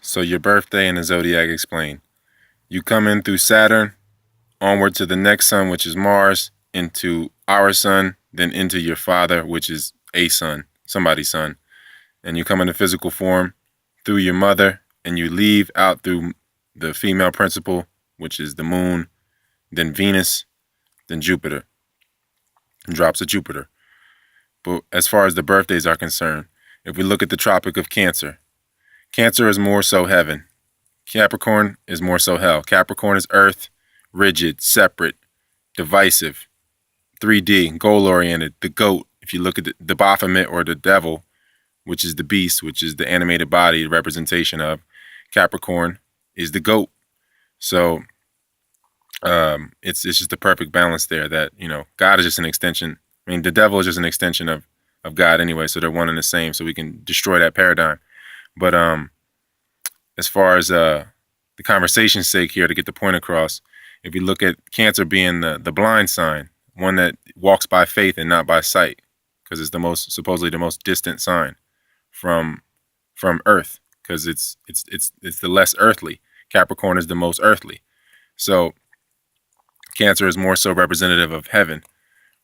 So your birthday and the zodiac explained. You come in through Saturn, onward to the next sun, which is Mars, into our sun, then into your father, which is a sun, somebody's son. And you come in the physical form through your mother, and you leave out through the female principle, which is the moon, then Venus, then Jupiter, and drops of Jupiter. But as far as the birthdays are concerned, if we look at the Tropic of Cancer, Cancer is more so heaven. Capricorn is more so hell. Capricorn is earth, rigid, separate, divisive, 3D, goal-oriented, the goat. If you look at the Baphomet or the devil, which is the beast, which is the animated body representation of Capricorn, is the goat. So it's just the perfect balance there that, God is just an extension. I mean, the devil is just an extension of God anyway, so they're one and the same, so we can destroy that paradigm. But as far as the conversation's sake here, to get the point across, if you look at Cancer being the blind sign, one that walks by faith and not by sight, because it's supposedly the most distant sign from Earth, because it's the less earthly. Capricorn is the most earthly. So Cancer is more so representative of heaven,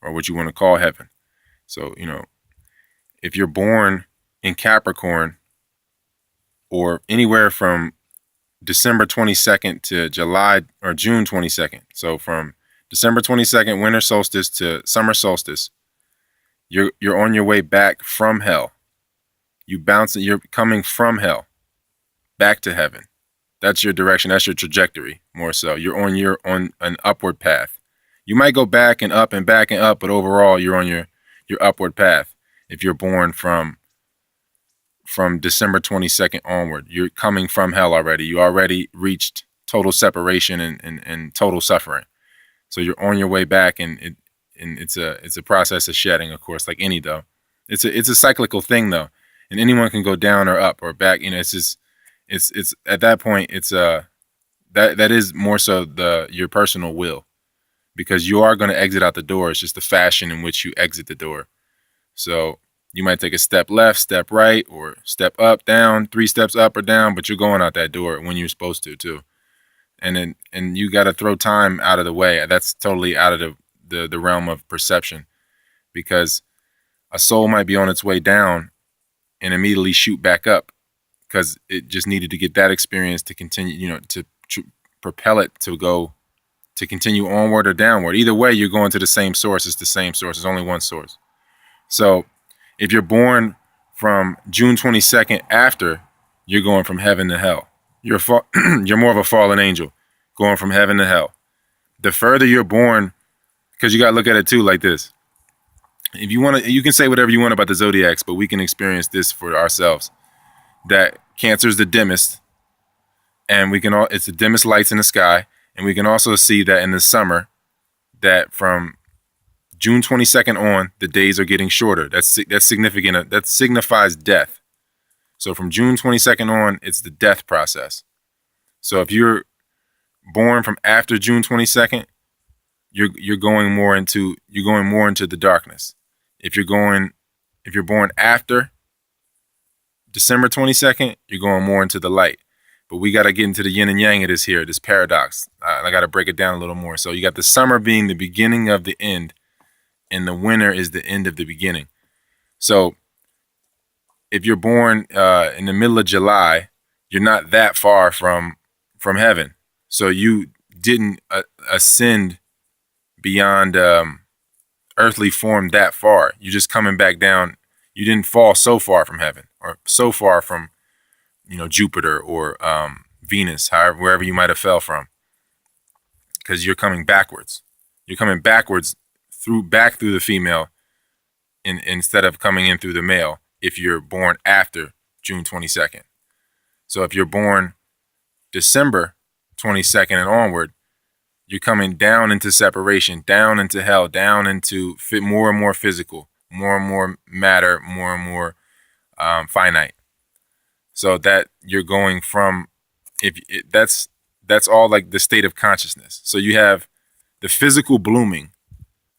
or what you want to call heaven. So, if you're born in Capricorn, or anywhere from December 22nd to July or June 22nd. So from December 22nd, winter solstice, to summer solstice, you're on your way back from hell. You're coming from hell back to heaven. That's your direction. That's your trajectory, more so. You're on an upward path. You might go back and up, but overall you're on your upward path. If you're born from December 22nd onward, you're coming from hell already. You already reached total separation and total suffering. So you're on your way back, and it's a process of shedding, of course, like any though. It's a cyclical thing though, and anyone can go down or up or back. It's at that point that is more so your personal will, because you are going to exit out the door. It's just the fashion in which you exit the door. So you might take a step left, step right, or step up, down, 3 steps up or down, but you're going out that door when you're supposed to too. And you got to throw time out of the way. That's totally out of the realm of perception, because a soul might be on its way down and immediately shoot back up because it just needed to get that experience to continue, to propel it to continue onward or downward. Either way, you're going to the same source. It's the same source. There's only one source. So if you're born from June 22nd after, you're going from heaven to hell. You're more of a fallen angel going from heaven to hell. The further you're born, because you got to look at it too like this. If you want to, you can say whatever you want about the zodiacs, but we can experience this for ourselves. That Cancer is the dimmest, and it's the dimmest lights in the sky, and we can also see that in the summer, that from June 22nd on, the days are getting shorter. That's significant. That signifies death. So from June 22nd on, it's the death process. So if you're born from after June 22nd, you're going more into the darkness. If you're born after December 22nd, you're going more into the light. But we got to get into the yin and yang of this paradox. I got to break it down a little more. So you got the summer being the beginning of the end, and the winter is the end of the beginning. So if you're born in the middle of July, you're not that far from heaven. So you didn't ascend beyond earthly form that far. You're just coming back down. You didn't fall so far from heaven, or so far from Jupiter or Venus, wherever you might have fell from, because you're coming backwards. You're coming backwards back through the female instead of coming in through the male if you're born after June 22nd. So if you're born December 22nd and onward, you're coming down into separation, down into hell, down into more and more physical, more and more matter, more and more finite. So that you're going from, that's all like the state of consciousness. So you have the physical blooming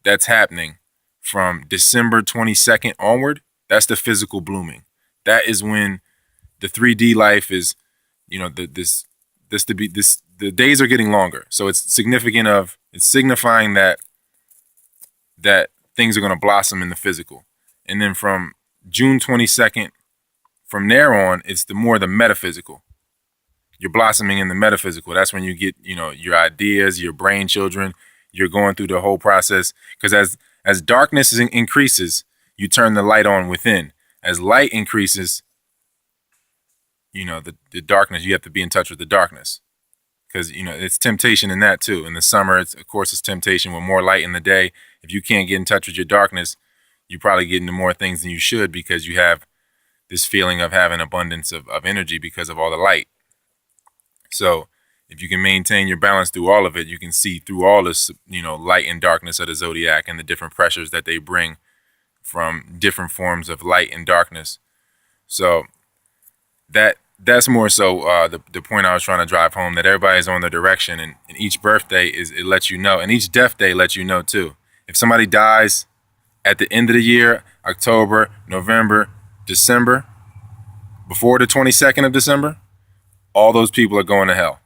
that's happening from December 22nd onward. That's the physical blooming. That is when the 3D life is, you know, the days are getting longer. So it's signifying that things are going to blossom in the physical. And then from June 22nd, from there on, it's the metaphysical. You're blossoming in the metaphysical. That's when you get, your ideas, your brain children. You're going through the whole process. Because as darkness increases, you turn the light on within. As light increases, the darkness, you have to be in touch with the darkness. Because, it's temptation in that too. In the summer, it's temptation with more light in the day. If you can't get in touch with your darkness, you probably get into more things than you should because you have this feeling of having abundance of energy because of all the light. So if you can maintain your balance through all of it, you can see through all this, light and darkness of the zodiac and the different pressures that they bring from different forms of light and darkness. So that's more so the point I was trying to drive home, that everybody's on their direction, and each birthday it lets you know, and each death day lets you know too. If somebody dies at the end of the year, October, November, December, before the 22nd of December, all those people are going to hell.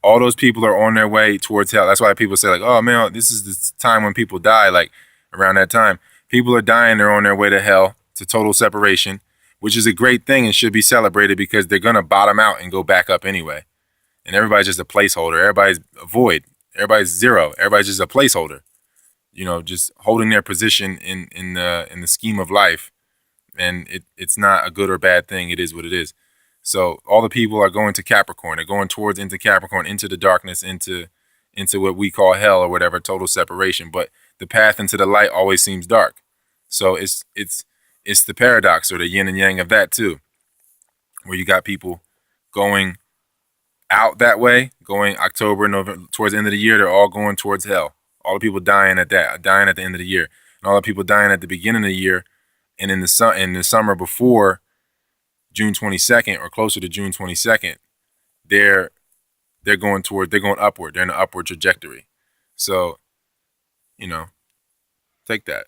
All those people are on their way towards hell. That's why people say, like, oh man, this is the time when people die, like around that time. People are dying, they're on their way to hell, to total separation, which is a great thing and should be celebrated because they're going to bottom out and go back up anyway. And everybody's just a placeholder. Everybody's a void. Everybody's zero. Everybody's just a placeholder. Just holding their position in the scheme of life. And it's not a good or bad thing. It is what it is. So all the people are going to Capricorn. They're going into Capricorn, into the darkness, into what we call hell or whatever, total separation. But the path into the light always seems dark. So it's the paradox or the yin and yang of that too, where you got people going out that way, going October, November, towards the end of the year, they're all going towards hell. All the people dying at the end of the year, and all the people dying at the beginning of the year, and in the summer before June 22nd or closer to June 22nd, they're going upward. They're in an upward trajectory. So, take that.